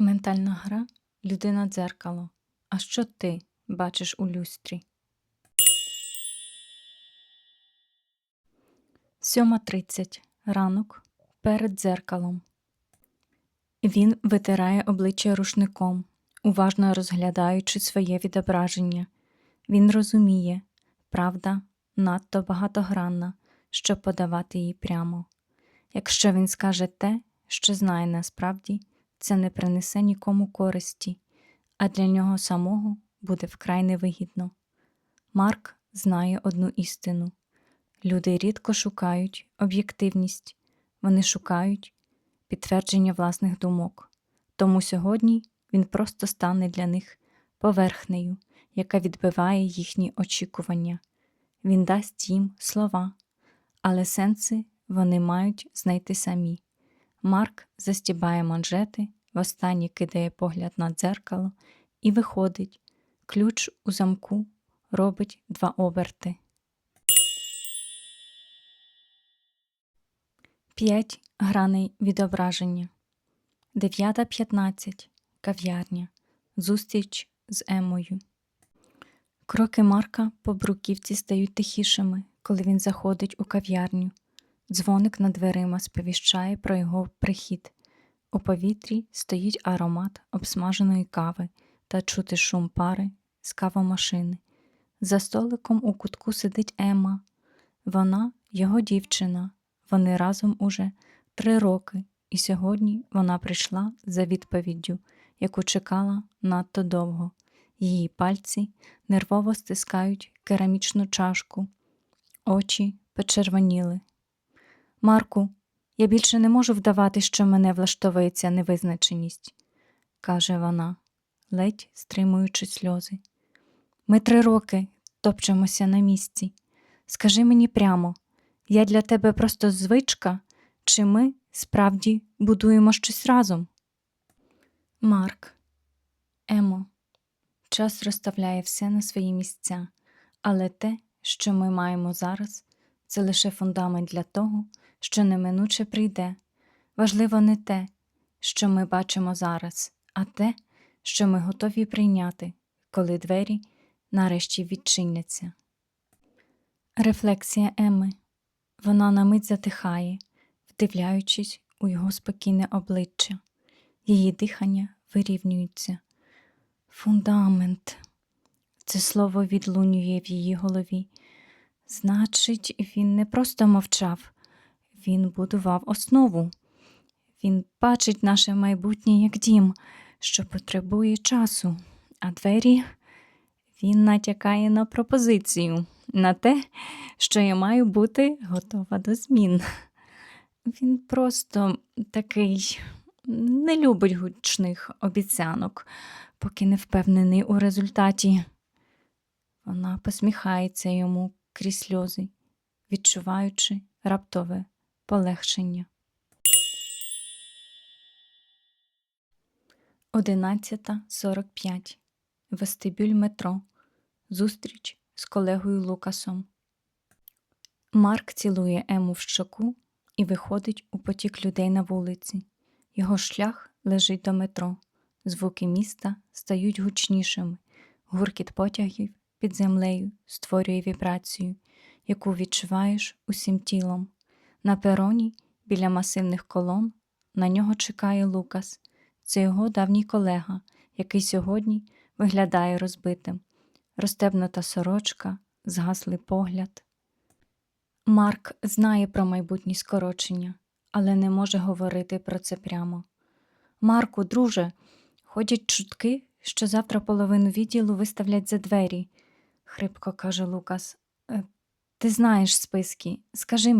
Ментальна гра «Людина-дзеркало». А що ти бачиш у люстрі? 7:30. Ранок. Перед дзеркалом. Він витирає обличчя рушником, уважно розглядаючи своє відображення. Він розуміє, правда надто багатогранна, щоб подавати її прямо. Якщо він скаже те, що знає насправді, це не принесе нікому користі, а для нього самого буде вкрай невигідно. Марк знає одну істину. Люди рідко шукають об'єктивність, вони шукають підтвердження власних думок. Тому сьогодні він просто стане для них поверхнею, яка відбиває їхні очікування. Він дасть їм слова, але сенси вони мають знайти самі. Марк застібає манжети, востаннє кидає погляд на дзеркало і виходить. Ключ у замку робить 2 оберти. 5 граней відображення. 9:15. Кав'ярня. Зустріч з Еммою. Кроки Марка по бруківці стають тихішими, коли він заходить у кав'ярню. Дзвоник над дверима сповіщає про його прихід. У повітрі стоїть аромат обсмаженої кави та чути шум пари з кавомашини. За столиком у кутку сидить Емма. Вона його дівчина. Вони разом уже 3 роки, і сьогодні вона прийшла за відповіддю, яку чекала надто довго. Її пальці нервово стискають керамічну чашку. Очі почервоніли. «Марку, я більше не можу вдавати, що мене влаштовує ця невизначеність», – каже вона, ледь стримуючи сльози. «Ми 3 роки топчемося на місці. Скажи мені прямо, я для тебе просто звичка, чи ми справді будуємо щось разом?» Марк. Емо. Час розставляє все на свої місця, але те, що ми маємо зараз, це лише фундамент для того, що неминуче прийде. Важливо не те, що ми бачимо зараз, а те, що ми готові прийняти, коли двері нарешті відчиняться. Рефлексія Емми. Вона на мить затихає, вдивляючись у його спокійне обличчя. Її дихання вирівнюється. Фундамент. Це слово відлунює в її голові. Значить, він не просто мовчав, він будував основу. Він бачить наше майбутнє як дім, що потребує часу, а двері він натякає на пропозицію, на те, що я маю бути готова до змін. Він просто такий не любить гучних обіцянок, поки не впевнений у результаті. Вона посміхається йому крізь сльози, відчуваючи раптове полегшення. 11:45. Вестибюль метро. Зустріч з колегою Лукасом. Марк цілує Ему в щоку і виходить у потік людей на вулиці. Його шлях лежить до метро. Звуки міста стають гучнішими. Гуркіт потягів під землею створює вібрацію, яку відчуваєш усім тілом. На пероні, біля масивних колон, на нього чекає Лукас. Це його давній колега, який сьогодні виглядає розбитим. Розстебнута сорочка, згаслий погляд. Марк знає про майбутні скорочення, але не може говорити про це прямо. «Марку, друже, ходять чутки, що завтра половину відділу виставлять за двері», – хрипко каже Лукас. «Ти знаєш списки. Скажи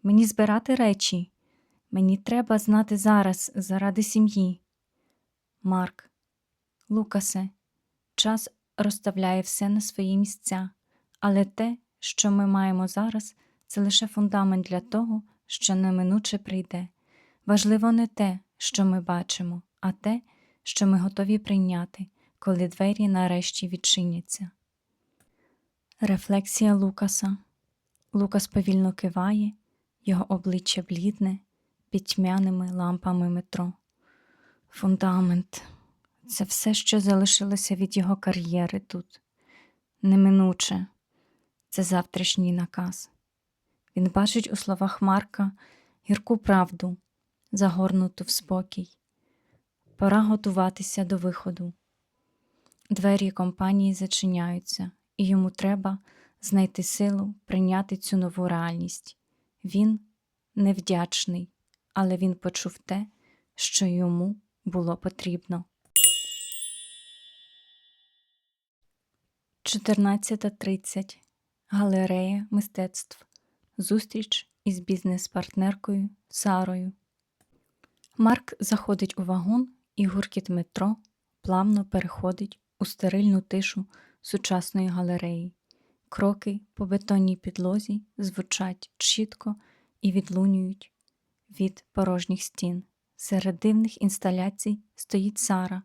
мені збирати речі? Мені треба знати зараз, заради сім'ї». Марк. «Лукасе, час розставляє все на свої місця, але те, що ми маємо зараз, це лише фундамент для того, що неминуче прийде. Важливо не те, що ми бачимо, а те, що ми готові прийняти, коли двері нарешті відчиняться». Рефлексія Лукаса. Лукас повільно киває, його обличчя блідне під тьмяними лампами метро. Фундамент. Це все, що залишилося від його кар'єри тут. Неминуче. Це завтрашній наказ. Він бачить у словах Марка гірку правду, загорнуту в спокій. Пора готуватися до виходу. Двері компанії зачиняються, і йому треба знайти силу прийняти цю нову реальність. Він невдячний, але він почув те, що йому було потрібно. 14:30. Галерея мистецтв. Зустріч із бізнес-партнеркою Сарою. Марк заходить у вагон, і гуркіт метро плавно переходить у стерильну тишу сучасної галереї. Кроки по бетонній підлозі звучать чітко і відлунюють від порожніх стін. Серед дивних інсталяцій стоїть Сара,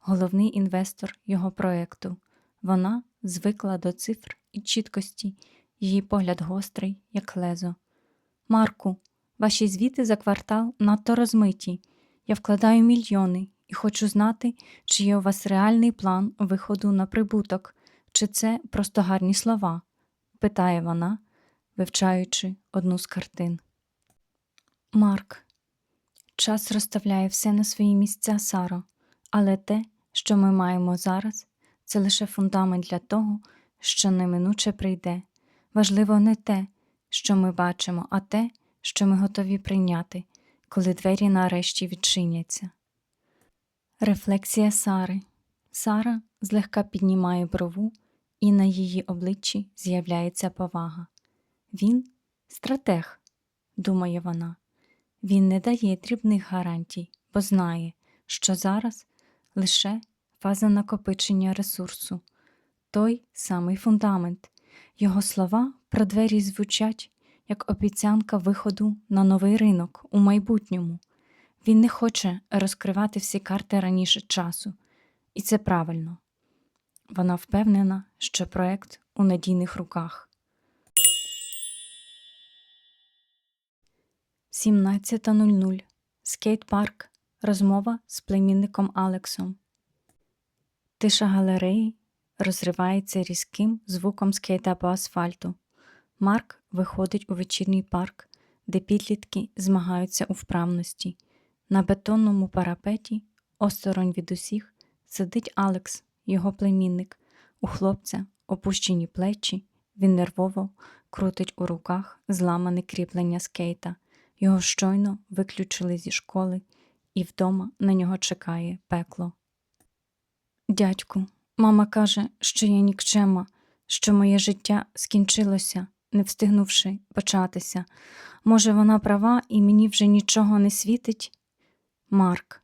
головний інвестор його проєкту. Вона звикла до цифр і чіткості, її погляд гострий, як лезо. «Марку, ваші звіти за квартал надто розмиті. Я вкладаю мільйони і хочу знати, чи є у вас реальний план виходу на прибуток, чи це просто гарні слова?» – питає вона, вивчаючи одну з картин. Марк. Час розставляє все на свої місця, Саро, але те, що ми маємо зараз, це лише фундамент для того, що неминуче прийде. Важливо не те, що ми бачимо, а те, що ми готові прийняти, коли двері нарешті відчиняться. Рефлексія Сари. Сара злегка піднімає брову, і на її обличчі з'являється повага. Він – стратег, думає вона. Він не дає дрібних гарантій, бо знає, що зараз лише фаза накопичення ресурсу. Той самий фундамент. Його слова про двері звучать, як обіцянка виходу на новий ринок у майбутньому. Він не хоче розкривати всі карти раніше часу. І це правильно. Вона впевнена, що проект у надійних руках. 17:00. Скейт-парк. Розмова з племінником Алексом. Тиша галереї розривається різким звуком скейта по асфальту. Марк виходить у вечірній парк, де підлітки змагаються у вправності. На бетонному парапеті, осторонь від усіх, сидить Алекс, його племінник. У хлопця опущені плечі, він нервово крутить у руках зламане кріплення скейта. Його щойно виключили зі школи, і вдома на нього чекає пекло. «Дядьку, мама каже, що я нікчема, що моє життя скінчилося, не встигнувши початися. Може, вона права і мені вже нічого не світить?» Марк.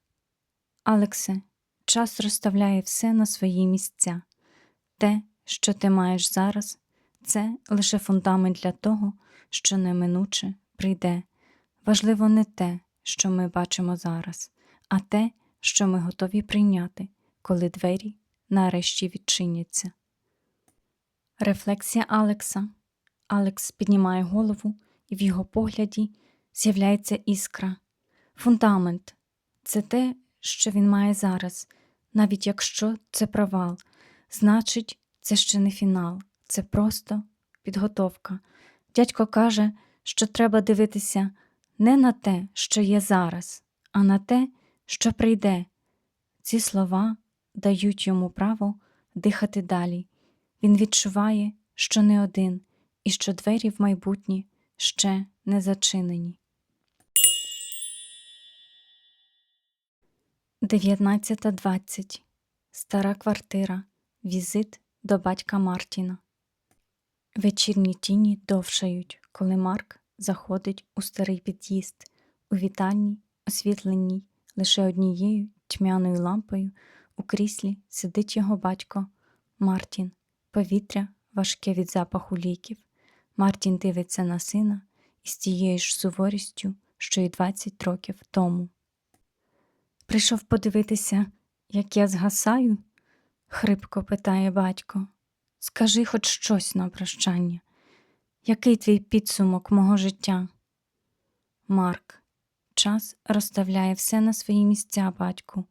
Алексе, час розставляє все на свої місця. Те, що ти маєш зараз, це лише фундамент для того, що неминуче прийде. Важливо не те, що ми бачимо зараз, а те, що ми готові прийняти, коли двері нарешті відчиняться. Рефлексія Алекса. Алекс піднімає голову, і в його погляді з'являється іскра. Фундамент – це те, що він має зараз, навіть якщо це провал. Значить, це ще не фінал, це просто підготовка. Дядько каже, що треба дивитися не на те, що є зараз, а на те, що прийде. Ці слова дають йому право дихати далі. Він відчуває, що не один, і що двері в майбутнє ще не зачинені. 19:20. Стара квартира. Візит до батька Мартіна. Вечірні тіні довшають, коли Марк заходить у старий під'їзд. У вітальні, освітленій лише однією тьмяною лампою, у кріслі сидить його батько Мартін. Повітря важке від запаху ліків. Мартін дивиться на сина із тією ж суворістю, що й 20 років тому. «Прийшов подивитися, як я згасаю?» – хрипко питає батько. «Скажи хоч щось на прощання. Який твій підсумок мого життя?» Марк. час розставляє все на свої місця, батьку,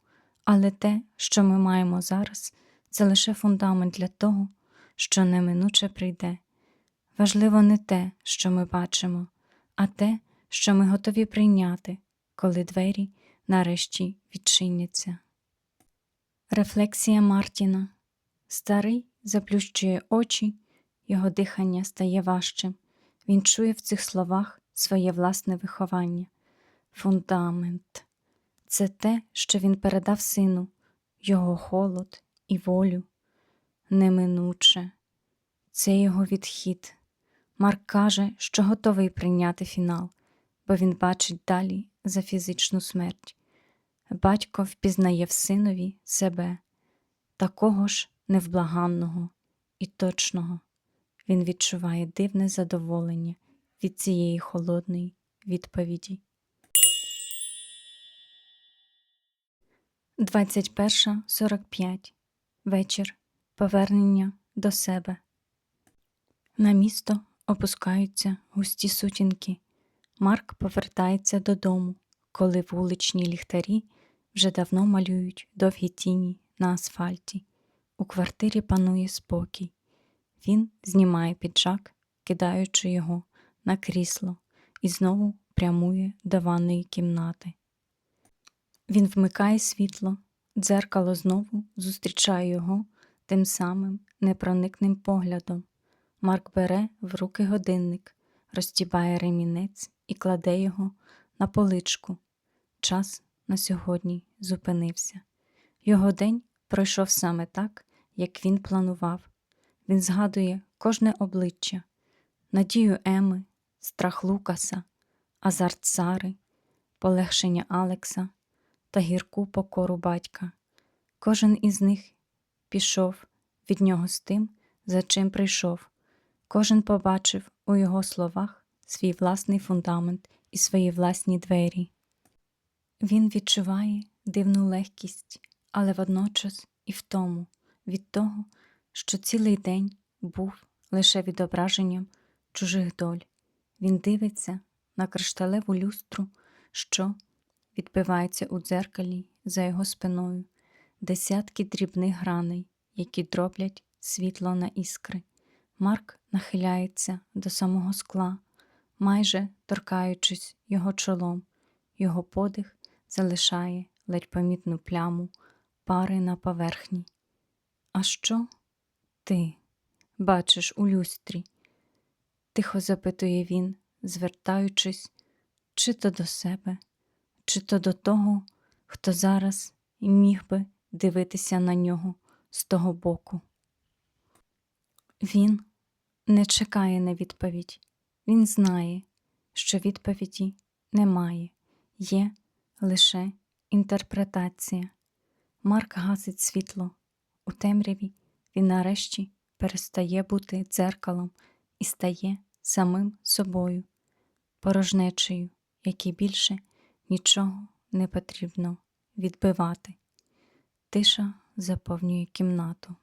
але те, що ми маємо зараз, це лише фундамент для того, що неминуче прийде. Важливо не те, що ми бачимо, а те, що ми готові прийняти, коли двері нарешті відчиняться. Рефлексія Мартіна. Старий заплющує очі, його дихання стає важчим. Він чує в цих словах своє власне виховання. Фундамент – це те, що він передав сину, його холод і волю. Неминуче – це його відхід. Марк каже, що готовий прийняти фінал, бо він бачить далі за фізичну смерть. Батько впізнає в синові себе, такого ж невблаганного і точного. Він відчуває дивне задоволення від цієї холодної відповіді. 21:45. Вечір. Повернення до себе. На місто опускаються густі сутінки. Марк повертається додому, коли вуличні ліхтарі вже давно малюють довгі тіні на асфальті. У квартирі панує спокій. Він знімає піджак, кидаючи його на крісло, і знову прямує до ванної кімнати. Він вмикає світло, дзеркало знову зустрічає його тим самим непроникним поглядом. Марк бере в руки годинник, розтібає ремінець і кладе його на поличку. Час на сьогодні зупинився. Його день пройшов саме так, як він планував. Він згадує кожне обличчя, надію Еми, страх Лукаса, азарт Сари, полегшення Алекса та гірку покору батька. Кожен із них пішов від нього з тим, за чим прийшов. Кожен побачив у його словах свій власний фундамент і свої власні двері. Він відчуває дивну легкість, але водночас і втому від того, що цілий день був лише відображенням чужих доль. Він дивиться на кришталеву люстру, що відбивається у дзеркалі за його спиною, десятки дрібних граней, які дроблять світло на іскри. Марк нахиляється до самого скла, майже торкаючись його чолом. Його подих залишає ледь помітну пляму пари на поверхні. «А що ти бачиш у люстрі?» – тихо запитує він, звертаючись чи то до себе, чи то до того, хто зараз і міг би дивитися на нього з того боку. Він не чекає на відповідь. Він знає, що відповіді немає. Є лише інтерпретація. Марк гасить світло. У темряві він нарешті перестає бути дзеркалом і стає самим собою, порожнечею, якій більше нічого не потрібно відбивати. Тиша заповнює кімнату.